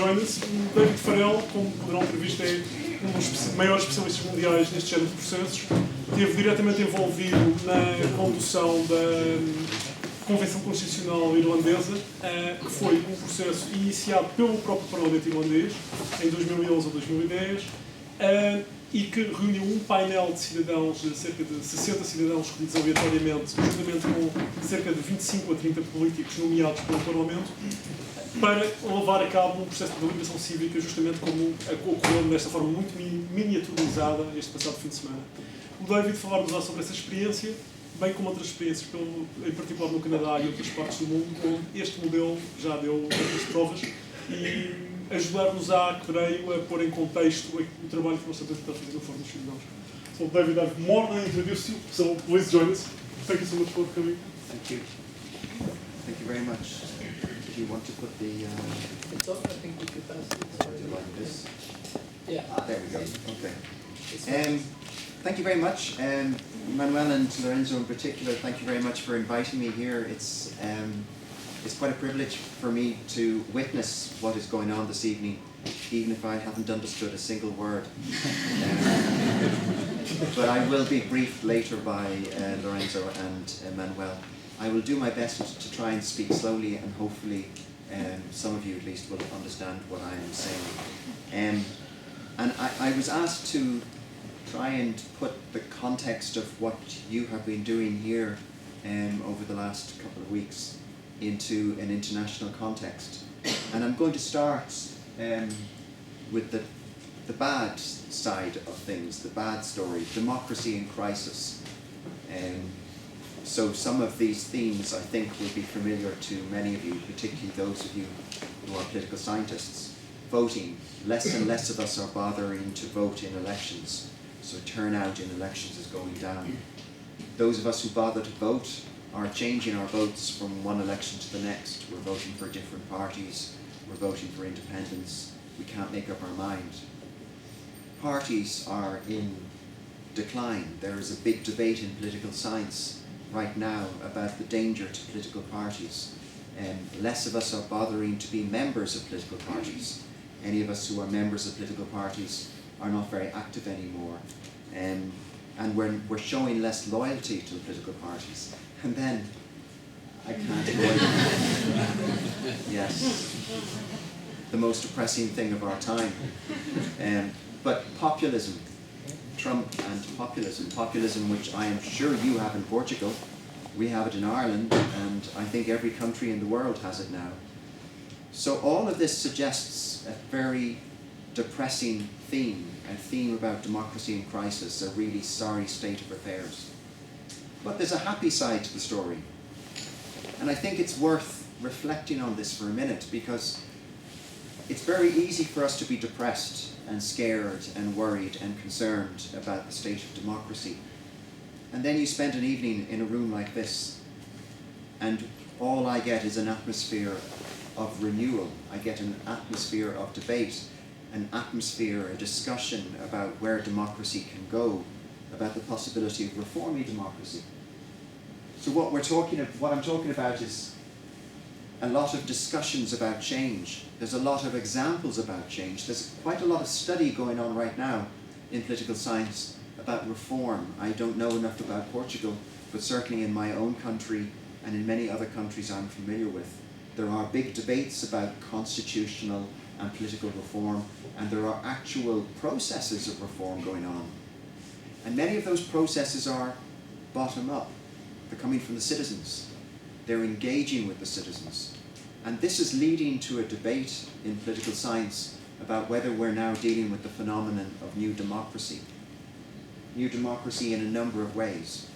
Joina-se o David Farrell, como poderão ter visto, é um dos maiores especialistas mundiais neste género de processos. Esteve diretamente envolvido na condução da Convenção Constitucional Irlandesa, que foi um processo iniciado pelo próprio Parlamento irlandês, em 2011 ou 2010, e que reuniu um painel de cidadãos, de cerca de 60 cidadãos escolhidos aleatoriamente, juntamente com cerca de 25 a 30 políticos nomeados pelo Parlamento, para levar a cabo um processo de deliberação cívica, justamente como ocorreu desta forma muito miniaturizada este passado fim de semana. O David falar-nos sobre essa experiência, bem como outras experiências, em particular no Canadá e outras partes do mundo, onde este modelo já deu outras provas, e ajudar-nos creio, a pôr em contexto o trabalho que nós estamos a fazer no Fórum dos Cidadãos. So, David, I've more than introduced you, so please join us. Thank you so much for coming. Thank you. Thank you very much. Do you want to put the... It's on, I think we could pass it. like this? Yeah. There we go. Okay. Thank you very much. Manuel and Lorenzo in particular, thank you very much for inviting me here. It's quite a privilege for me to witness what is going on this evening, even if I haven't understood a single word. But I will be briefed later by Lorenzo and Manuel. I will do my best to try and speak slowly, and hopefully some of you at least will understand what I am saying. And I was asked to try and put the context of what you have been doing here over the last couple of weeks into an international context. And I'm going to start with the bad side of things, the bad story, democracy in crisis. So some of these themes, I think, will be familiar to many of you, particularly those of you who are political scientists. Voting, less and less of us are bothering to vote in elections, so turnout in elections is going down. Those of us who bother to vote are changing our votes from one election to the next. We're voting for different parties, we're voting for independence, we can't make up our mind. Parties are in decline. There is a big debate in political science right now about the danger to political parties. Less of us are bothering to be members of political parties. Any of us who are members of political parties are not very active anymore. And we're showing less loyalty to the political parties. And then, I can't avoid it. Yes, the most depressing thing of our time. But populism, Trump and populism which I am sure you have in Portugal, we have it in Ireland, and I think every country in the world has it now. So all of this suggests a very depressing theme, a theme about democracy in crisis, a really sorry state of affairs. But there's a happy side to the story. And I think it's worth reflecting on this for a minute, because it's very easy for us to be depressed and scared and worried and concerned about the state of democracy. And then you spend an evening in a room like this, and all I get is an atmosphere of renewal. I get an atmosphere of debate, an atmosphere, a discussion about where democracy can go, about the possibility of reforming democracy. So what I'm talking about is a lot of discussions about change. There's a lot of examples about change. There's quite a lot of study going on right now in political science about reform. I don't know enough about Portugal, but certainly in my own country and in many other countries I'm familiar with, there are big debates about constitutional and political reform, and there are actual processes of reform going on. And many of those processes are bottom up. They're coming from the citizens. They're engaging with the citizens. And this is leading to a debate in political science about whether we're now dealing with the phenomenon of new democracy. New democracy in a number of ways.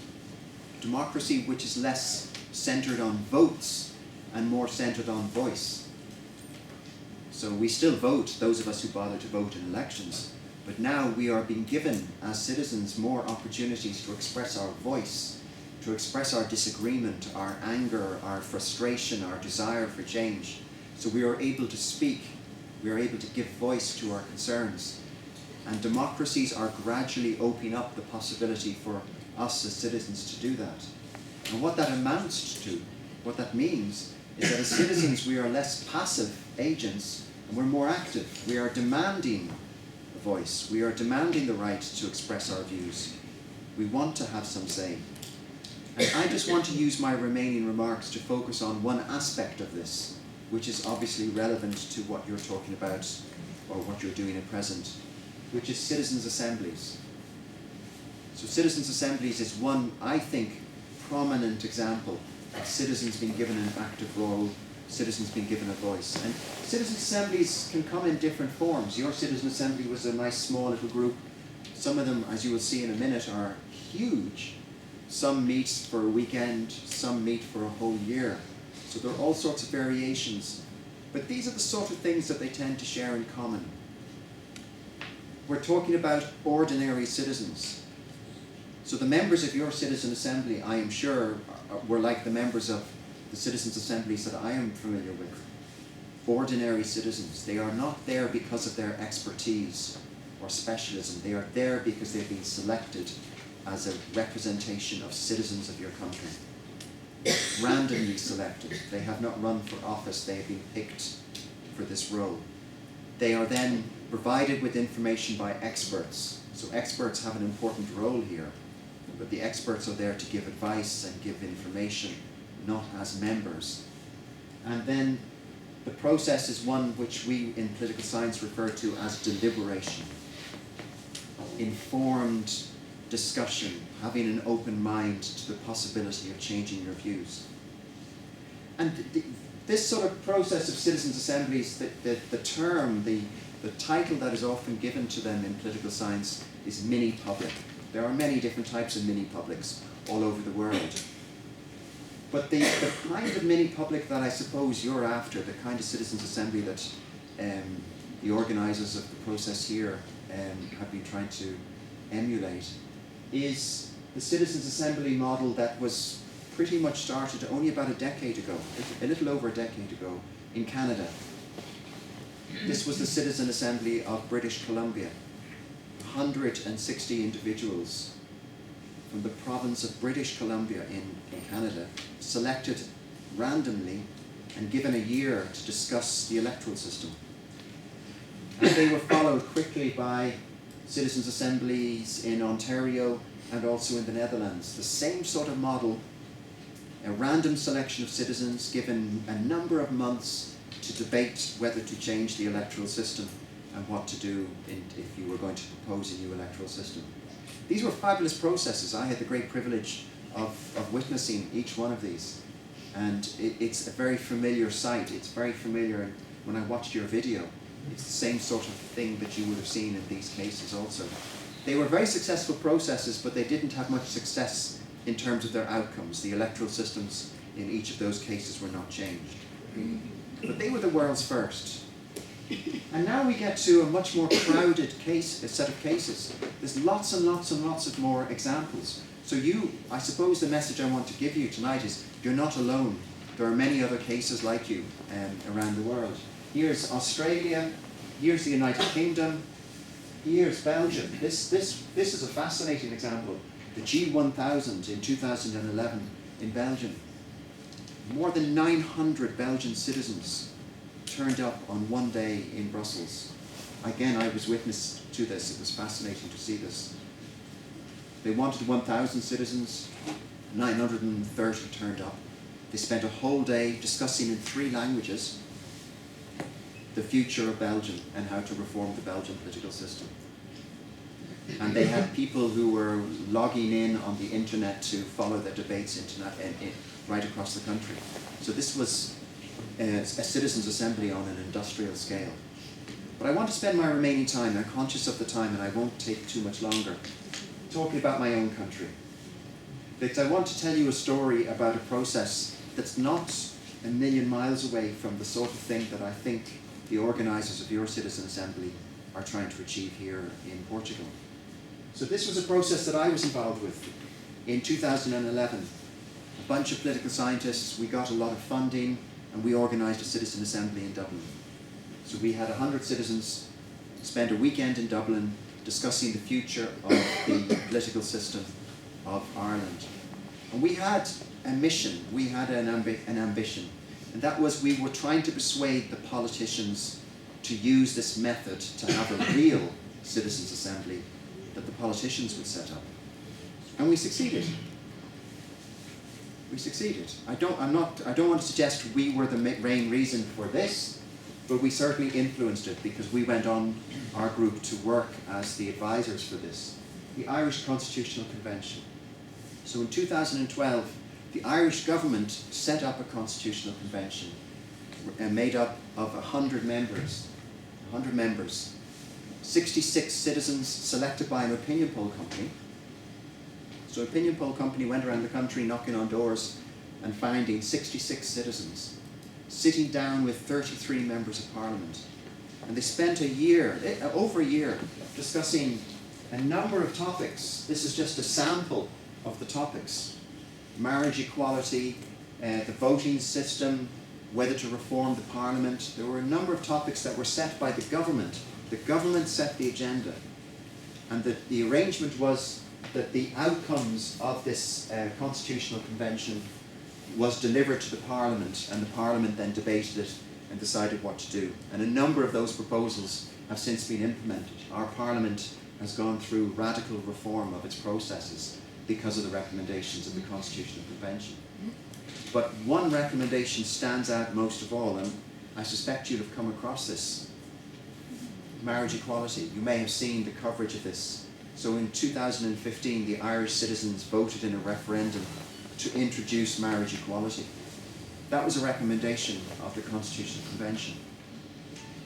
Democracy which is less centered on votes and more centered on voice. So we still vote, those of us who bother to vote in elections, but now we are being given as citizens more opportunities to express our voice, to express our disagreement, our anger, our frustration, our desire for change. So we are able to speak, we are able to give voice to our concerns. And democracies are gradually opening up the possibility for us as citizens to do that. And what that amounts to, what that means, is that as citizens we are less passive agents and we're more active. We are demanding a voice. We are demanding the right to express our views. We want to have some say. And I just want to use my remaining remarks to focus on one aspect of this, which is obviously relevant to what you're talking about or what you're doing at present, which is citizens' assemblies. So citizens' assemblies is one, I think, prominent example of citizens being given an active role, citizens being given a voice. And citizens' assemblies can come in different forms. Your citizen assembly was a nice small little group. Some of them, as you will see in a minute, are huge. Some meet for a weekend, some meet for a whole year. So there are all sorts of variations. But these are the sort of things that they tend to share in common. We're talking about ordinary citizens. So the members of your citizen assembly, I am sure, were like the members of the citizens' assemblies that I am familiar with. Ordinary citizens. They are not there because of their expertise or specialism. They are there because they've been selected as a representation of citizens of your country. Randomly selected. They have not run for office. They have been picked for this role. They are then provided with information by experts. So experts have an important role here. But the experts are there to give advice and give information, not as members. And then the process is one which we in political science refer to as deliberation. Informed discussion, having an open mind to the possibility of changing your views. And this sort of process of citizens' assemblies, the term, the title that is often given to them in political science is mini-public. There are many different types of mini-publics all over the world. But the kind of mini-public that I suppose you're after, the kind of citizens' assembly that the organisers of the process here have been trying to emulate, is the citizens' assembly model that was pretty much started only about a decade ago, a little over a decade ago, in Canada. This was the Citizen Assembly of British Columbia. 160 individuals from the province of British Columbia in Canada, selected randomly and given a year to discuss the electoral system. And they were followed quickly by citizens' assemblies in Ontario and also in the Netherlands. The same sort of model, a random selection of citizens given a number of months to debate whether to change the electoral system and what to do if you were going to propose a new electoral system. These were fabulous processes. I had the great privilege of witnessing each one of these. And it's a very familiar sight. It's very familiar when I watched your video. It's the same sort of thing that you would have seen in these cases also. They were very successful processes, but they didn't have much success in terms of their outcomes. The electoral systems in each of those cases were not changed. But they were the world's first. And now we get to a much more crowded set of cases. There's lots and lots and lots of more examples. So I suppose the message I want to give you tonight is you're not alone. There are many other cases like you around the world. Here's Australia, here's the United Kingdom, here's Belgium. This is a fascinating example. The G1000 in 2011 in Belgium. More than 900 Belgian citizens turned up on one day in Brussels. Again, I was witness to this. It was fascinating to see this. They wanted 1,000 citizens, 930 turned up. They spent a whole day discussing in 3 languages the future of Belgium and how to reform the Belgian political system. And they had people who were logging in on the internet to follow the debates right across the country. So this was a citizens' assembly on an industrial scale. But I want to spend my remaining time, I'm conscious of the time and I won't take too much longer, talking about my own country. Because I want to tell you a story about a process that's not a million miles away from the sort of thing that I think the organisers of your citizen assembly are trying to achieve here in Portugal. So this was a process that I was involved with in 2011. A bunch of political scientists, we got a lot of funding, and we organised a citizen assembly in Dublin. So we had 100 citizens spend a weekend in Dublin discussing the future of the political system of Ireland. And we had a mission, we had an ambition, and that was we were trying to persuade the politicians to use this method to have a real citizens' assembly that the politicians would set up. And we succeeded. We succeeded. I don't want to suggest we were the main reason for this, but we certainly influenced it because we went on, our group, to work as the advisors for this. The Irish Constitutional Convention. So in 2012, the Irish government set up a constitutional convention made up of 100 members. 100 members. 66 citizens selected by an opinion poll company. So an opinion poll company went around the country knocking on doors and finding 66 citizens, sitting down with 33 members of parliament. And they spent a year, over a year, discussing a number of topics. This is just a sample of the topics. Marriage equality, the voting system, whether to reform the parliament. There were a number of topics that were set by the government. The government set the agenda. And the arrangement was that the outcomes of this constitutional convention was delivered to the parliament, and the parliament then debated it and decided what to do. And a number of those proposals have since been implemented. Our parliament has gone through radical reform of its processes because of the recommendations of the Constitutional Convention. But one recommendation stands out most of all, and I suspect you'd have come across this. Marriage equality. You may have seen the coverage of this. So in 2015, the Irish citizens voted in a referendum to introduce marriage equality. That was a recommendation of the Constitutional Convention.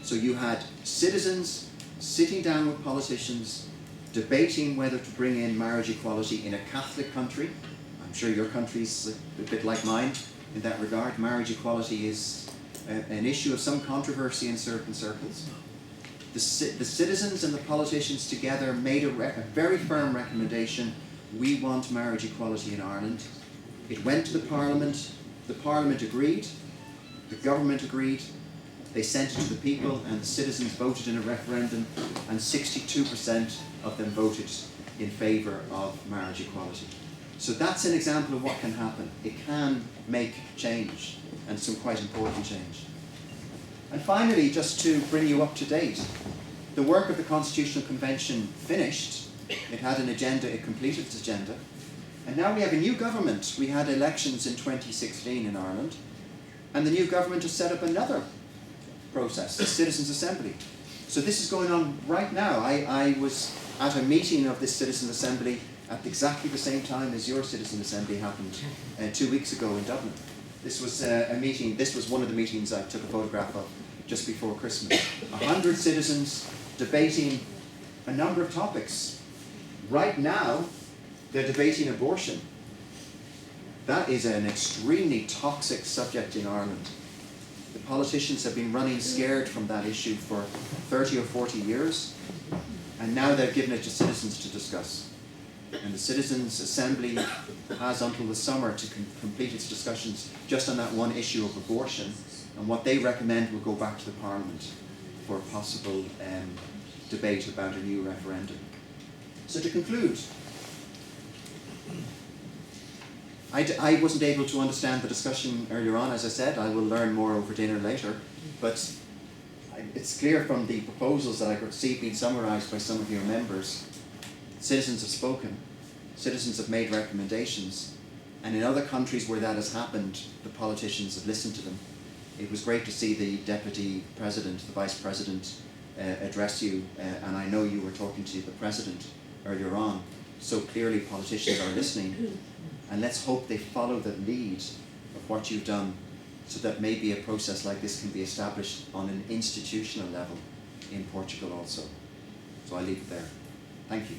So you had citizens sitting down with politicians, debating whether to bring in marriage equality in a Catholic country. I'm sure your country's a bit like mine in that regard. Marriage equality is an issue of some controversy in certain circles. The citizens and the politicians together made a very firm recommendation. We want marriage equality in Ireland. It went to the Parliament agreed, the government agreed, they sent it to the people, and the citizens voted in a referendum, and 62% of them voted in favour of marriage equality. So that's an example of what can happen. It can make change, and some quite important change. And finally, just to bring you up to date, the work of the Constitutional Convention finished. It had an agenda, it completed its agenda. And now we have a new government. We had elections in 2016 in Ireland, and the new government has set up another process, the Citizens' Assembly. So this is going on right now. I was at a meeting of this Citizens' Assembly at exactly the same time as your Citizens' Assembly happened 2 weeks ago in Dublin. This was a meeting, this was one of the meetings I took a photograph of just before Christmas. 100 citizens debating a number of topics. Right now, they're debating abortion. That is an extremely toxic subject in Ireland. The politicians have been running scared from that issue for 30 or 40 years, and now they've given it to citizens to discuss. And the Citizens' Assembly has until the summer to complete its discussions just on that one issue of abortion, and what they recommend will go back to the Parliament for a possible debate about a new referendum. So to conclude, I wasn't able to understand the discussion earlier on, as I said. I will learn more over dinner later, but it's clear from the proposals that I could see being summarised by some of your members. Citizens have spoken, citizens have made recommendations, and in other countries where that has happened, the politicians have listened to them. It was great to see the Deputy President, the Vice President, address you, and I know you were talking to the President earlier on, so clearly politicians are listening, and let's hope they follow the lead of what you've done, so that maybe a process like this can be established on an institutional level in Portugal also. So I'll leave it there. Thank you.